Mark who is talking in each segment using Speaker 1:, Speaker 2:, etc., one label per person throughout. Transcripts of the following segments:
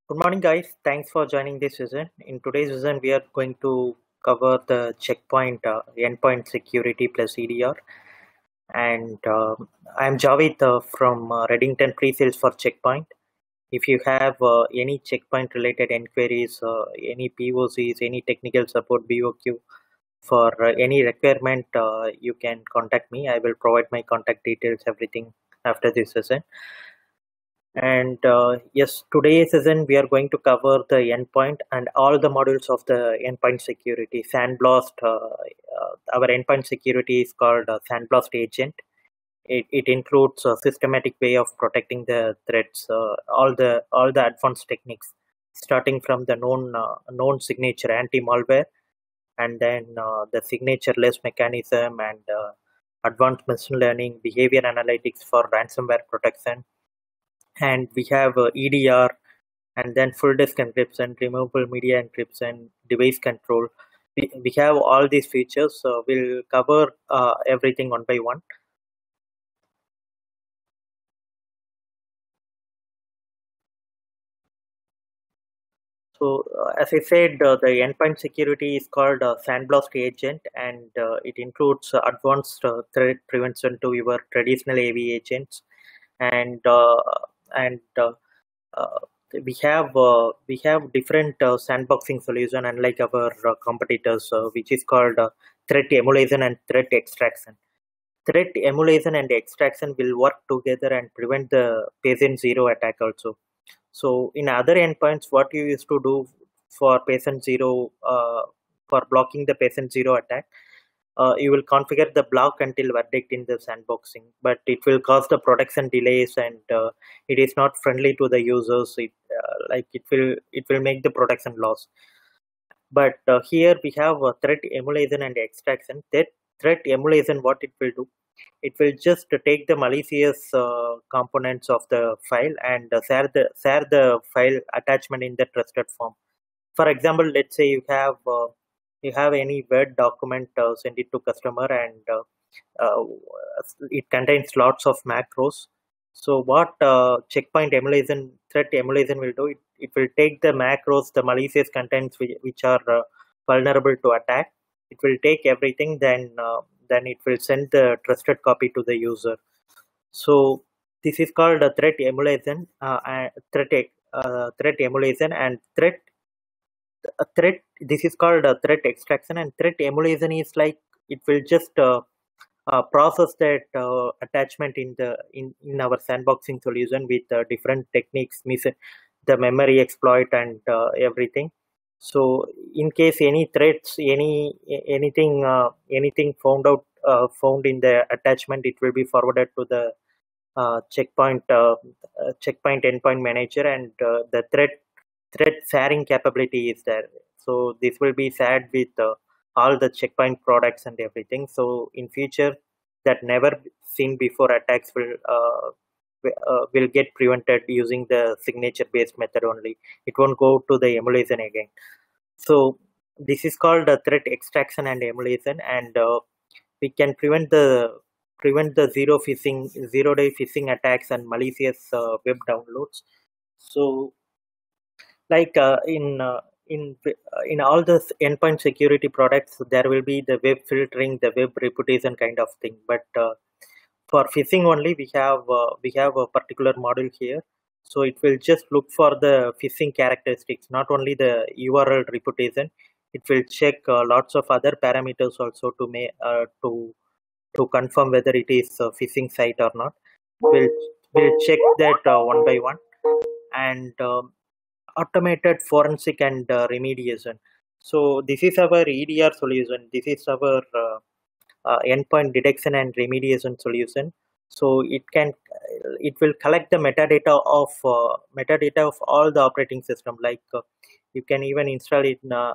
Speaker 1: Good morning, guys. Thanks for joining this session. In today's session, we are going to cover the checkpoint endpoint security plus EDR. And I'm Javed from Reddington Pre-Sales for Checkpoint. If you have any checkpoint related inquiries, any POCs, any technical support BOQ for any requirement, you can contact me. I will provide my contact details, everything after this session. And yes, today's session we are going to cover the endpoint and all the modules of the endpoint security. Sandblast, our endpoint security is called Sandblast Agent. It includes a systematic way of protecting the threats, all the advanced techniques, starting from the known signature anti-malware, and then the signature-less mechanism and advanced machine learning, behavior analytics for ransomware protection, and we have EDR, and then full disk encryption, removable media encryption, device control. We have all these features, so we'll cover everything one by one. So, as I said, the endpoint security is called Sandblast Agent, and it includes advanced threat prevention to your traditional AV agents, and and uh, we have different sandboxing solution unlike our competitors, which is called threat emulation and threat extraction. Threat emulation and extraction will work together and prevent the patient zero attack also. So in other endpoints, what you used to do for patient zero, for blocking the patient zero attack, you will configure the block until verdict in the sandboxing, but it will cause the production delays, and it is not friendly to the users. It will make the production loss. But here we have threat emulation and extraction. That threat emulation, what it will do, it will just take the malicious components of the file and share the file attachment in the trusted form. For example, let's say you have any Word document, send it to customer, and uh, it contains lots of macros. So what checkpoint emulation, threat emulation will do, it will take the macros, the malicious contents which are vulnerable to attack. It will take everything, then it will send the trusted copy to the user. So this is called a threat emulation, threat emulation, and threat. This is called a threat extraction, and threat emulation is like it will just process that attachment in our sandboxing solution with different techniques, means the memory exploit and everything. So in case any threats, anything found in the attachment, it will be forwarded to the checkpoint endpoint manager, and the threat sharing capability is there. So this will be shared with all the checkpoint products and everything. So in future, that never seen before attacks will get prevented using the signature based method only. It won't go to the emulation again. So this is called threat extraction and emulation, and we can prevent the zero-day phishing attacks and malicious web downloads. So like in all the endpoint security products, there will be the web filtering, the web reputation kind of thing. But for phishing only, we have a particular module here. So it will just look for the phishing characteristics, not only the URL reputation. It will check lots of other parameters also to confirm whether it is a phishing site or not. We'll check that one by one, and automated forensic and remediation. So this is our EDR solution. This is our endpoint detection and remediation solution. So it will collect the metadata of all the operating system. Like you can even install it in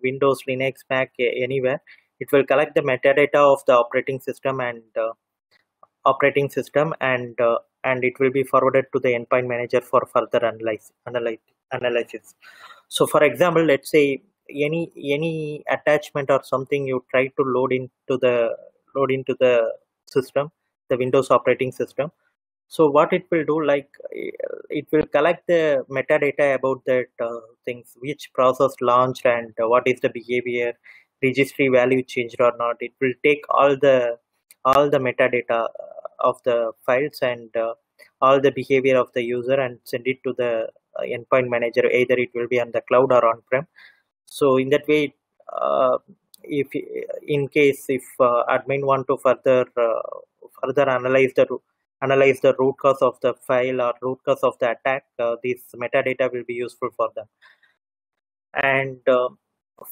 Speaker 1: Windows, Linux, Mac, anywhere. It will collect the metadata of the operating system, and it will be forwarded to the endpoint manager for further analysis. So for example, let's say any attachment or something you try to load into the system, the Windows operating system. So what it will do, like it will collect the metadata about that things, which process launched and what is the behavior, registry value changed or not. It will take all the metadata of the files and all the behavior of the user and send it to the endpoint manager. Either it will be on the cloud or on-prem. So in that way, uh, if in case if admin want to further analyze the root cause of the file or root cause of the attack, this metadata will be useful for them. And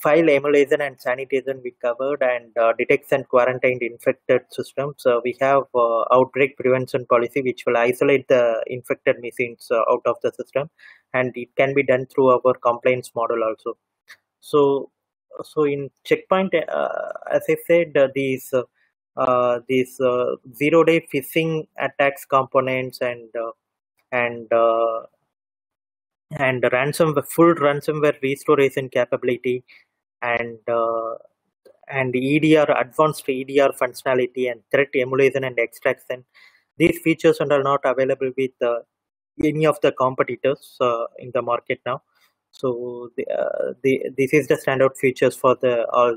Speaker 1: file emulation and sanitation we covered, and detects and quarantined infected systems. We have outbreak prevention policy, which will isolate the infected machines out of the system, and it can be done through our compliance model also. So, so in Checkpoint, as I said, these 0-day phishing attacks components and full ransomware restoration capability, and EDR, advanced EDR functionality, and threat emulation and extraction. These features are not available with any of the competitors in the market now. So this is the standard features for the all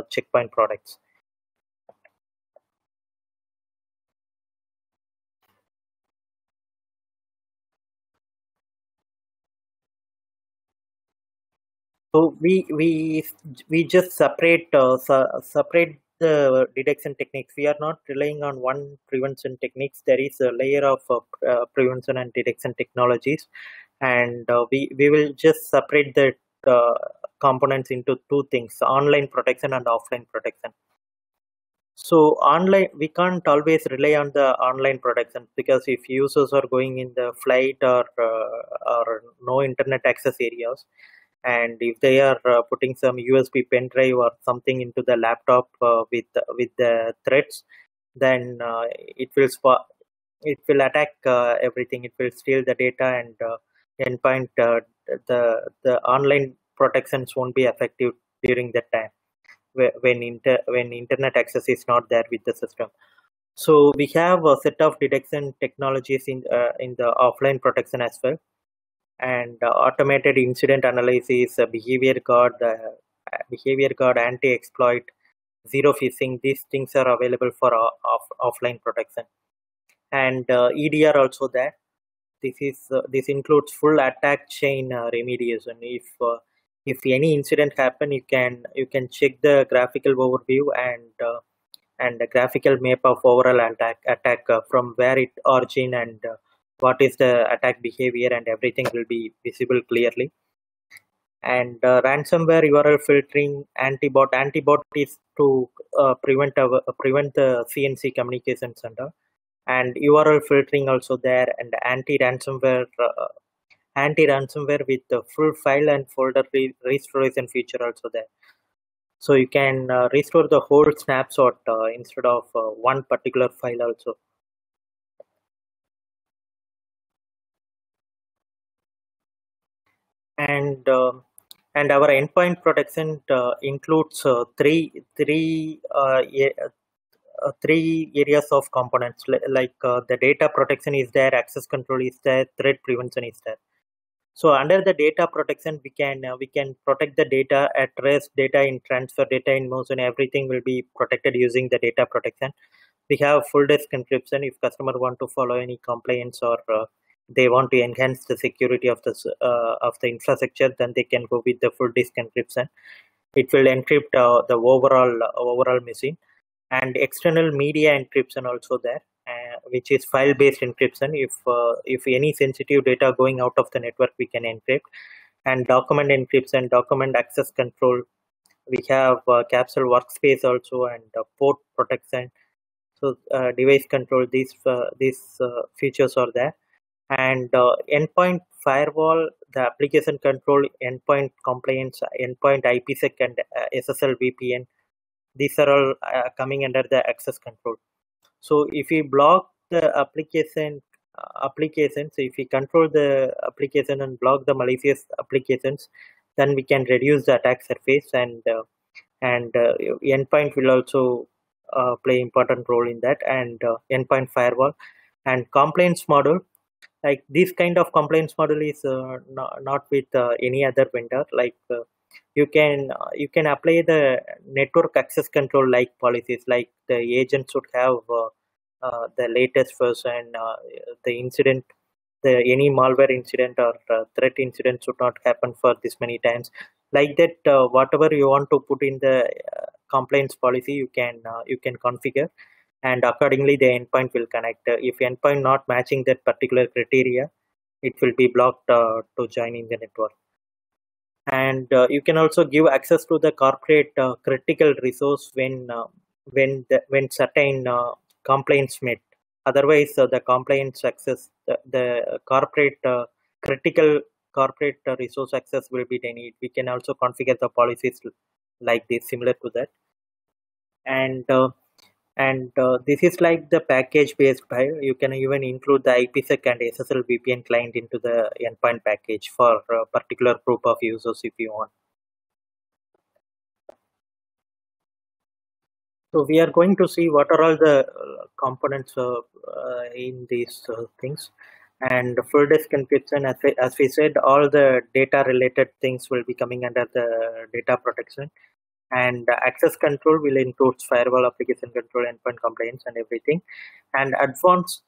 Speaker 1: Checkpoint products. So we just separate the detection techniques. We are not relying on one prevention techniques. There is a layer of prevention and detection technologies, and we will just separate the uh, components into two things: online protection and offline protection. So online, we can't always rely on the online protection, because if users are going in the flight or no internet access areas, and if they are putting some USB pen drive or something into the laptop with the threads, then it will attack everything. It will steal the data, and endpoint the online protections won't be effective during that time when internet access is not there with the system. So we have a set of detection technologies in the offline protection as well, and automated incident analysis, behavior guard, anti-exploit, zero phishing. These things are available for offline protection, and EDR also there. This includes full attack chain remediation. If any incident happen, you can check the graphical overview and the graphical map of overall attack from where it origin, and what is the attack behavior, and everything will be visible clearly. And ransomware URL filtering, antibot is to prevent the CNC communication center, and URL filtering also there, and anti-ransomware with the full file and folder restoration feature also there. So you can restore the whole snapshot instead of one particular file also. And our endpoint protection includes three areas of components, like the data protection is there, access control is there, threat prevention is there. So under the data protection, we can protect the data at rest, data in transfer, data in motion. Everything will be protected using the data protection. We have full disk encryption. If customer want to follow any compliance, or they want to enhance the security of the infrastructure, then they can go with the full disk encryption. It will encrypt the overall machine, and external media encryption also there, which is file based encryption. If any sensitive data going out of the network, we can encrypt. And document encryption, document access control. We have capsule workspace also, and port protection. So device control, these features are there. And endpoint firewall, the application control, endpoint compliance, endpoint IPsec, and SSL VPN. These are all coming under the access control. So if we block the applications, so if we control the application and block the malicious applications, then we can reduce the attack surface, and endpoint will also play important role in that, and endpoint firewall. And compliance model, like this kind of compliance model is not with any other vendor. Like you can apply the network access control like policies, like the agent should have the latest version, the incident, the any malware incident or threat incident should not happen for this many times. Like that, whatever you want to put in the compliance policy, you can configure, and accordingly the endpoint will connect. If endpoint not matching that particular criteria, it will be blocked to join in the network. And you can also give access to the corporate critical resource when certain complaints met. Otherwise, the compliance access, the corporate critical corporate resource access will be denied. We can also configure the policies like this, similar to that. And this is like the package based file. You can even include the IPsec and SSL VPN client into the endpoint package for a particular group of users if you want. So we are going to see what are all the components in these things. And full disk encryption, as we said, all the data related things will be coming under the data protection. And access control will include firewall, application control, endpoint compliance, and everything. And advanced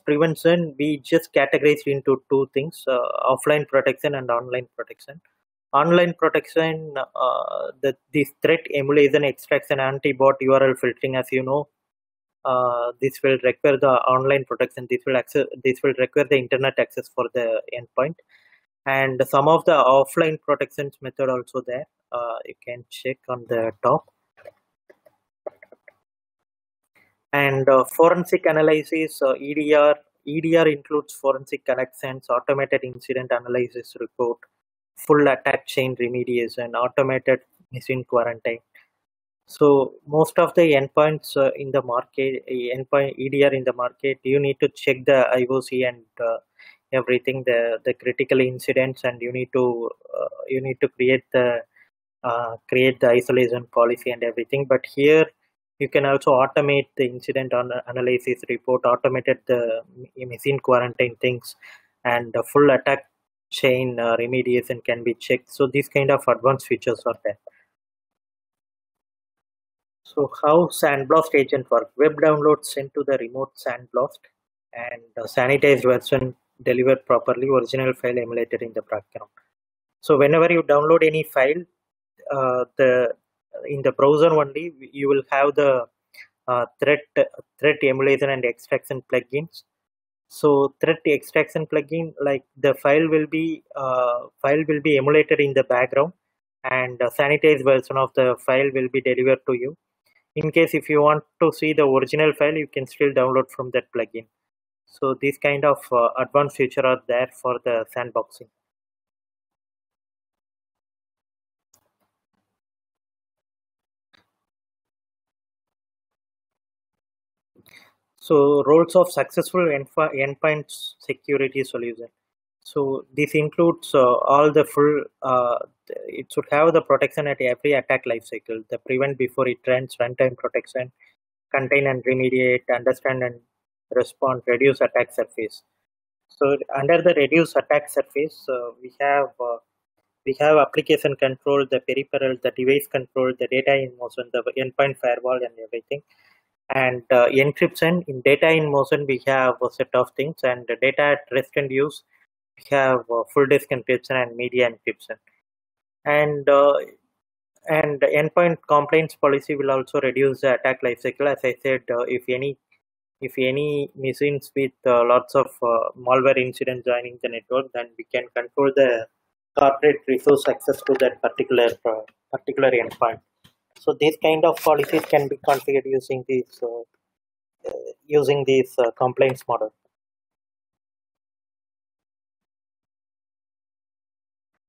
Speaker 1: prevention, we just categorized into two things: offline protection and online protection. Online protection, this threat emulation, extraction, anti-bot URL filtering, as you know, this will require the online protection. This will require the internet access for the endpoint. And some of the offline protections method also there. You can check on the top. And forensic analysis, EDR includes forensic connections, automated incident analysis report, full attack chain remediation, automated machine quarantine. So most of the endpoints in the market, endpoint EDR in the market, you need to check the IOC and everything, the critical incidents, and you need to create the isolation policy and everything. But here you can also automate the incident analysis report, automated the machine quarantine things, and the full attack chain remediation can be checked. So these kind of advanced features are there. So how SandBlast agent work? Web download sent to the remote SandBlast, and sanitized version delivered properly, original file emulated in the background. So whenever you download any file, in the browser only, you will have the threat emulation and extraction plugins. So threat extraction plugin, like the file will be emulated in the background, and a sanitized version of the file will be delivered to you. In case if you want to see the original file, you can still download from that plugin. So these kind of advanced feature are there for the sandboxing. So roles of successful endpoint security solution. So this includes all the full, it should have the protection at every attack lifecycle, the prevent before it runs, runtime protection, contain and remediate, understand and respond, reduce attack surface. So under the reduce attack surface, we have application control, the peripheral, the device control, the data in motion, the endpoint firewall, and everything. And encryption, in data in motion, we have a set of things, and the data at rest and use, we have full disk encryption and media encryption. And endpoint compliance policy will also reduce the attack lifecycle. As I said, if any machines with lots of malware incidents joining the network, then we can control the corporate resource access to that particular endpoint. So these kind of policies can be configured using these compliance model.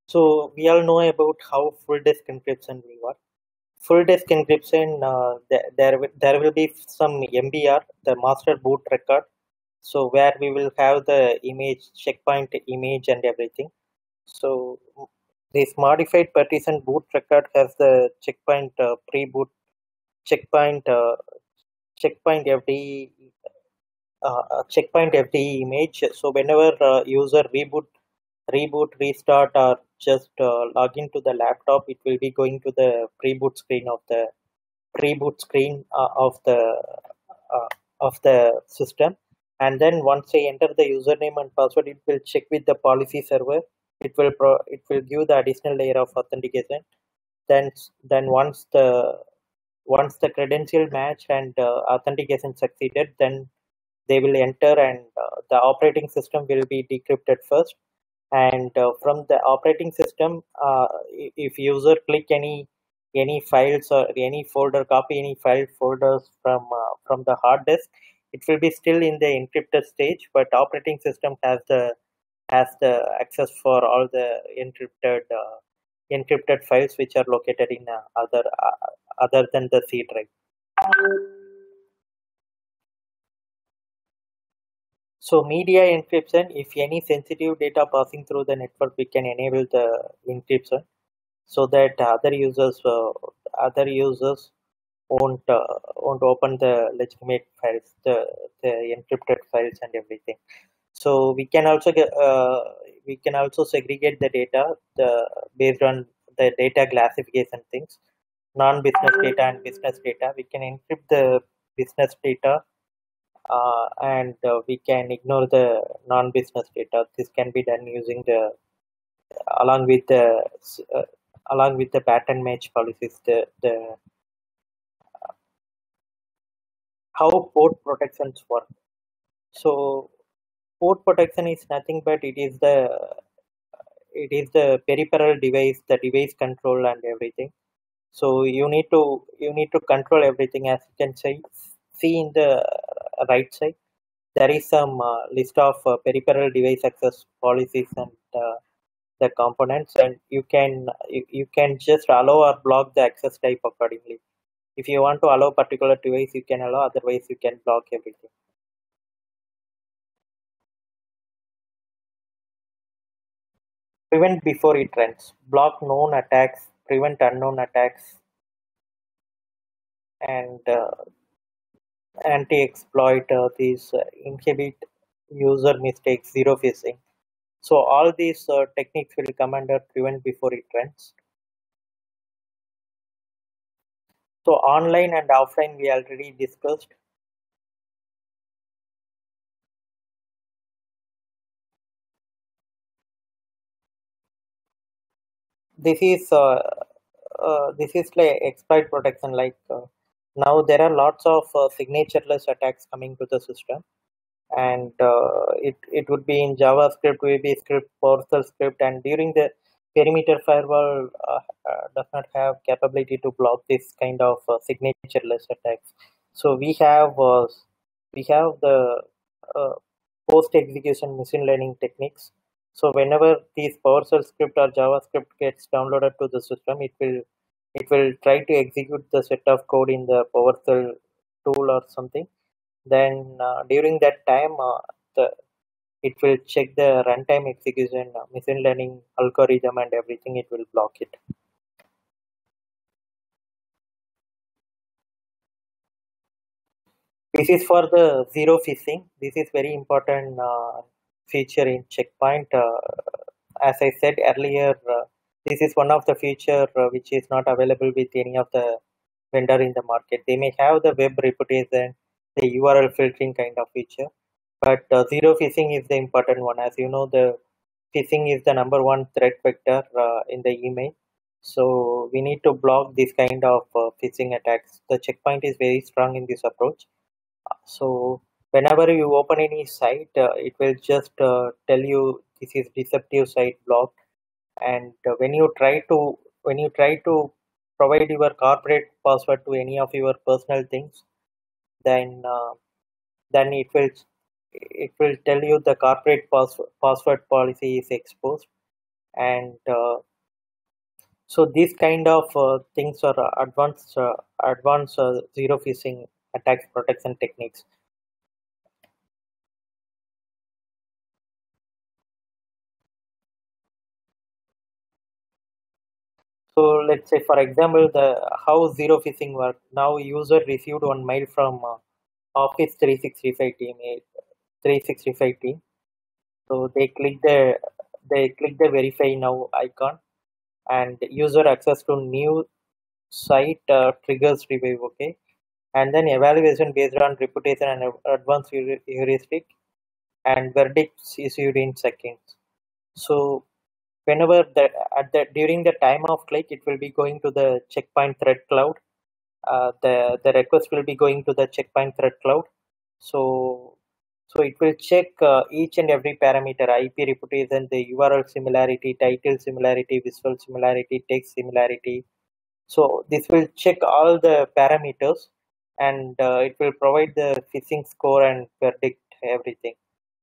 Speaker 1: So we all know about how full disk encryption will work. Full disk encryption, there will be some MBR, the master boot record. So where we will have the image, checkpoint image, and everything. So this modified partition boot record has the checkpoint pre-boot checkpoint FD a checkpoint FTE image. So whenever user restart, or just log into the laptop, it will be going to the pre-boot screen uh, of the system, and then once I enter the username and password, it will check with the policy server. It will give the additional layer of authentication. Then then once the credential match and authentication succeeded, then they will enter, and the operating system will be decrypted first. And from the operating system, if user click any files or any folder, copy any file folders from the hard disk, it will be still in the encrypted stage, but operating system has the access for all the encrypted files which are located in other than the C drive. So media encryption, if any sensitive data passing through the network, we can enable the encryption so that other users won't open the legitimate files, the encrypted files and everything. So we can also segregate the data based on the data classification things, non-business data and business data. We can encrypt the business data, and we can ignore the non-business data. This can be done using the along with the uh, along with the pattern match policies. The how port protections work. So port protection is nothing but it is the peripheral device, the device control and everything. So you need to control everything. As you can see in the right side, there is some list of peripheral device access policies and the components, and you can just allow or block the access type accordingly. If you want to allow particular device, you can allow, otherwise you can block everything. Prevent before it runs, block known attacks, prevent unknown attacks, and anti-exploit these inhibit user mistakes, zero phishing. So all these techniques will come under prevent before it runs. So online and offline we already discussed. This is like exploit protection. Like now there are lots of signatureless attacks coming to the system, and it would be in JavaScript, VB script, PowerShell script, and during the perimeter firewall does not have capability to block this kind of signatureless attacks. So we have the uh, post execution machine learning techniques. So whenever these PowerShell script or JavaScript gets downloaded to the system, it will try to execute the set of code in the PowerShell tool or something. Then during that time, it will check the runtime execution, machine learning algorithm and everything. It will block it. This is for the zero phishing. This is very important feature in Checkpoint. As I said earlier, this is one of the feature which is not available with any of the vendor in the market. They may have the web reputation, the URL filtering kind of feature, but zero phishing is the important one. As you know, the phishing is the number one threat vector in the email. So we need to block this kind of phishing attacks. The Checkpoint is very strong in this approach. So whenever you open any site, it will just tell you this is deceptive site blocked. And when you try to provide your corporate password to any of your personal things, then then it will tell you the corporate password policy is exposed. And so these kind of things are advanced zero phishing attacks protection techniques. So let's say, for example, the how zero phishing work. Now user received one mail from Office 365 team, 365 team. So they click the verify now icon, and user access to new site triggers review. Okay, and then evaluation based on reputation and advanced heuristic, and verdicts issued in seconds. So whenever the at the during the time of click, it will be going to the checkpoint thread cloud. The request will be going to the checkpoint thread cloud. So so it will check each and every parameter: IP reputation, the URL similarity, title similarity, visual similarity, text similarity. So this will check all the parameters, and it will provide the phishing score and predict everything.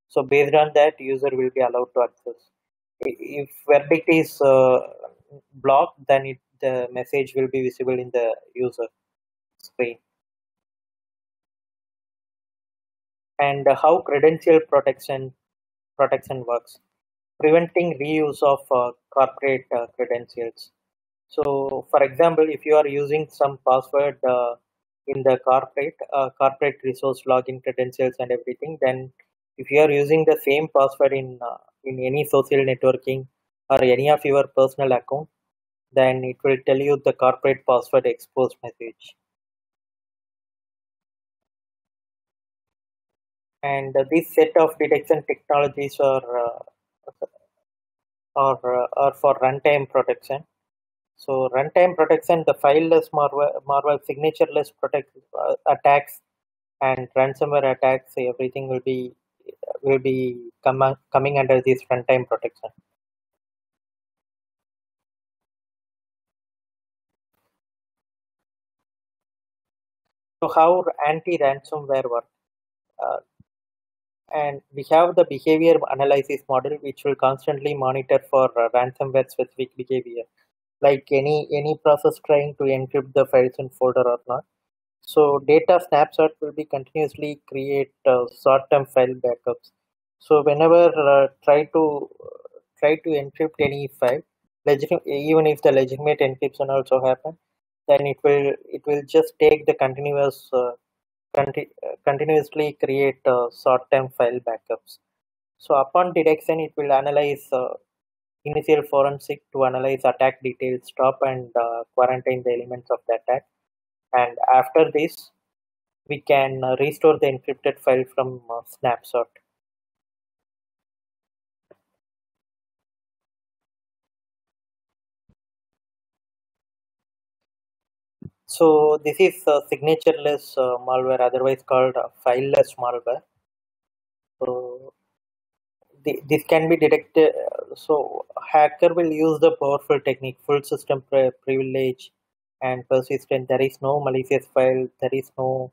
Speaker 1: So based on that, user will be allowed to access. If verdict is blocked, then the message will be visible in the user screen. And how credential protection works: preventing reuse of corporate credentials. So, for example, if you are using some password in the corporate resource login credentials and everything, then if you are using the same password in any social networking or any of your personal account, then it will tell you the corporate password exposed message. And this set of detection technologies are for runtime protection. So runtime protection, the fileless malware, signatureless attacks and ransomware attacks, everything will be coming under this runtime protection. So how anti-ransomware work? Uh, and we have the behavior analysis model, which will constantly monitor for ransomware specific behavior, like any process trying to encrypt the files in folder or not. So data snapshot will be continuously create short-term file backups. So whenever try to encrypt any file, even if the legitimate encryption also happen, then it will just take the continuously create short-term file backups. So upon detection, it will analyze initial forensic to analyze attack details, stop and quarantine the elements of the attack, and after this we can restore the encrypted file from snapshot. So this is signatureless malware, otherwise called fileless malware. So this can be detected. So hacker will use the powerful technique, full system privilege and persistent. There is no malicious file. There is no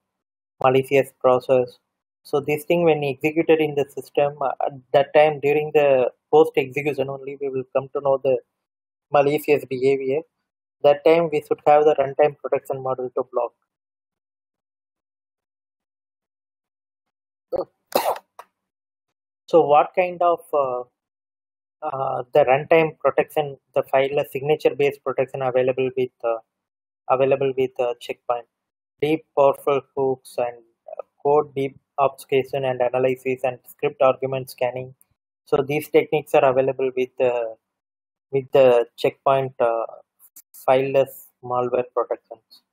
Speaker 1: malicious process. So this thing when executed in the system, at that time during the post execution only we will come to know the malicious behavior. That time we should have the runtime protection model to block. So what kind of the runtime protection, the file signature based protection available with Checkpoint? Deep powerful hooks and code deep obfuscation and analysis and script argument scanning. So these techniques are available with the Checkpoint fileless malware protections.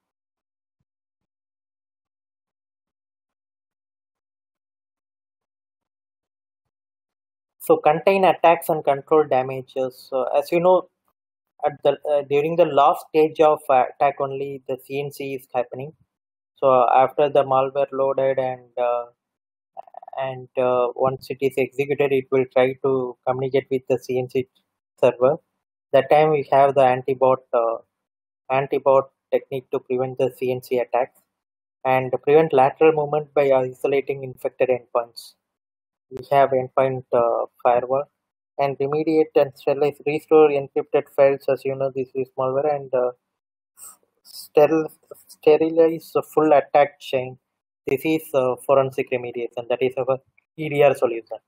Speaker 1: So contain attacks and control damages. So as you know, at the during the last stage of attack only the CNC is happening. So after the malware loaded and once it is executed, it will try to communicate with the CNC server. That time we have the antibot technique to prevent the CNC attacks and prevent lateral movement by isolating infected endpoints. We have endpoint firewall and remediate and restore encrypted files. As you know, this is malware, and steril- sterilize the full attack chain. This is forensic remediation. That is our EDR solution.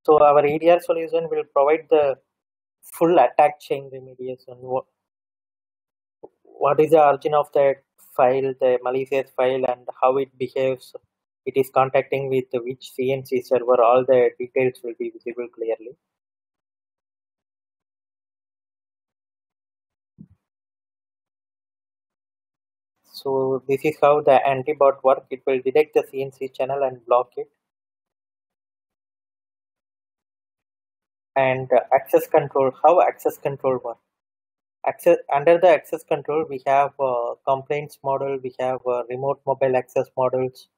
Speaker 1: So our EDR solution will provide the full attack chain remediation. What is the origin of that file, the malicious file, and how it behaves. It is contacting with which CNC server. All the details will be visible clearly. So this is how the antibot work. It will detect the CNC channel and block it. And access control. How access control works? Access under the access control, we have complaints model. We have remote mobile access models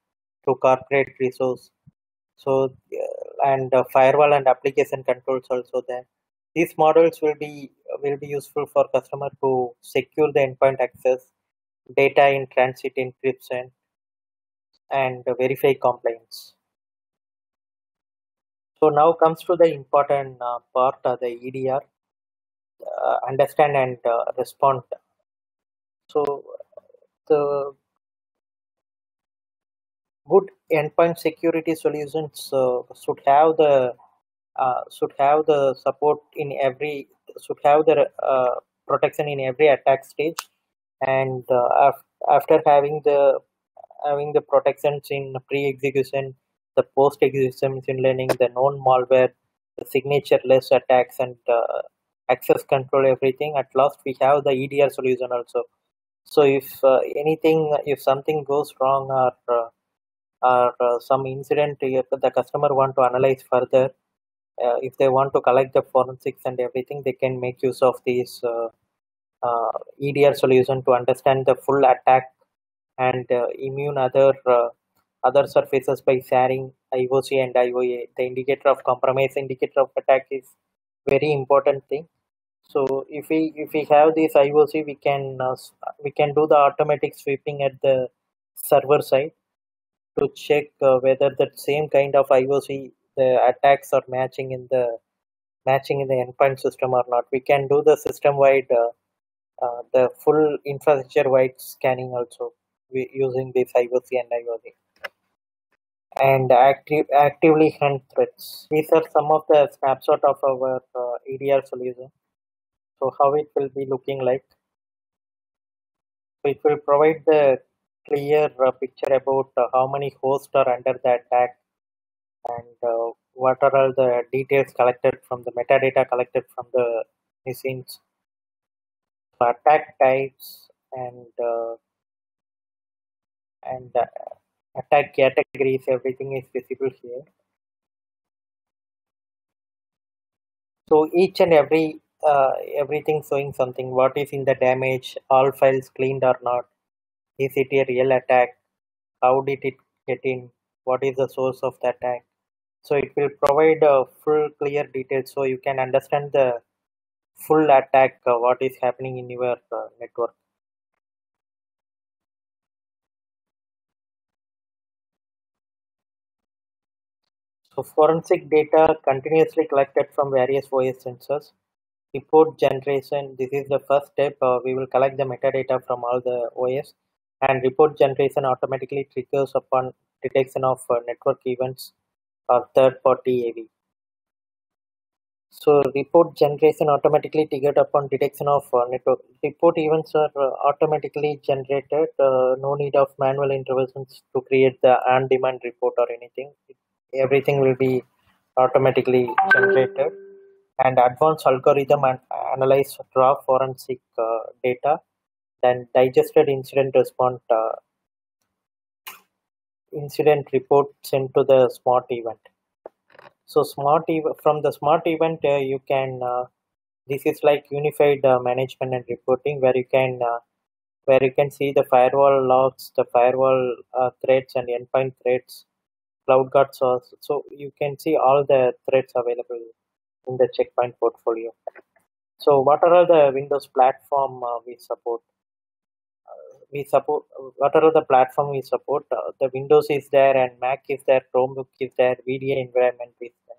Speaker 1: to corporate resource. So and firewall and application controls also there. These models will be useful for customer to secure the endpoint access, data in transit encryption, and verify compliance. So now comes to the important part of the EDR, understand and respond. So the good endpoint security solutions should have the support in every should have the protection in every attack stage, and after having the protections in pre-execution, the post-execution machine learning, the known malware, the signature-less attacks, and access control, everything. At last, we have the EDR solution also. So if something goes wrong or some incident the customer want to analyze further, if they want to collect the forensics and everything, they can make use of these EDR solution to understand the full attack and immune other surfaces by sharing IOC and IOA. The indicator of compromise, indicator of attack is very important thing. So if we have this IOC, we can do the automatic sweeping at the server side to check whether that same kind of IOC the attacks are matching in the endpoint system or not. We can do the system wide the full infrastructure wide scanning also using this IOC and IOC, and actively hunt threats. These are some of the snapshot of our EDR solution. So how it will be looking like. So it will provide the clear picture about how many hosts are under the attack, and what are all the details collected from the metadata collected from the machines, attack types, and attack categories. Everything is visible here. So each and everything showing something. What is in the damage? All files cleaned or not? Is it a real attack? How did it get in? What is the source of the attack? So it will provide full clear details so you can understand the full attack, what is happening in your network. So forensic data continuously collected from various OS sensors. Report generation, this is the first step. We will collect the metadata from all the OS, and report generation automatically triggers upon detection of network events or third party AV. So report generation automatically triggered upon detection of network. Report events are automatically generated. No need of manual interventions to create the on-demand report or anything. Everything will be automatically generated. And advanced algorithm and analyze raw forensic data, then digested incident report sent to the smart event. So from the smart event, you can this is like unified management and reporting where you can see the firewall logs, the firewall threats and endpoint threats, CloudGuard source. So you can see all the threats available in the checkpoint portfolio. So what are all the Windows platform we support? We support what are all the platform we support? The Windows is there, and Mac is there, Chromebook is there, VDA environment is there.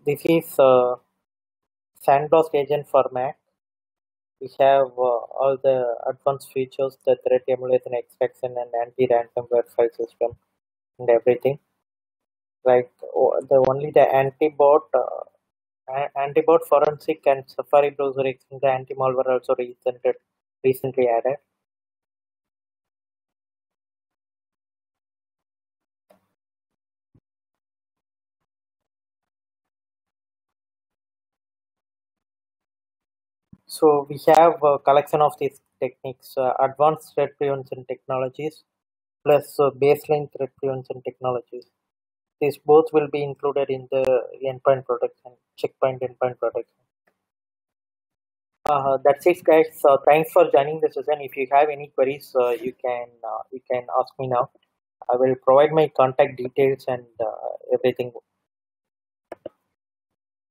Speaker 1: This is Sandblast agent for Mac. We have all the advanced features, the threat emulation extraction and anti-ransomware file system and everything. Like the only the antibot forensic and Safari browser extend the anti-malware also recently added. So we have a collection of these techniques, advanced threat prevention technologies plus baseline threat prevention technologies. These both will be included in the endpoint protection, checkpoint endpoint protection. That's it, guys. So thanks for joining the session. If you have any queries, you can ask me now. I will provide my contact details and everything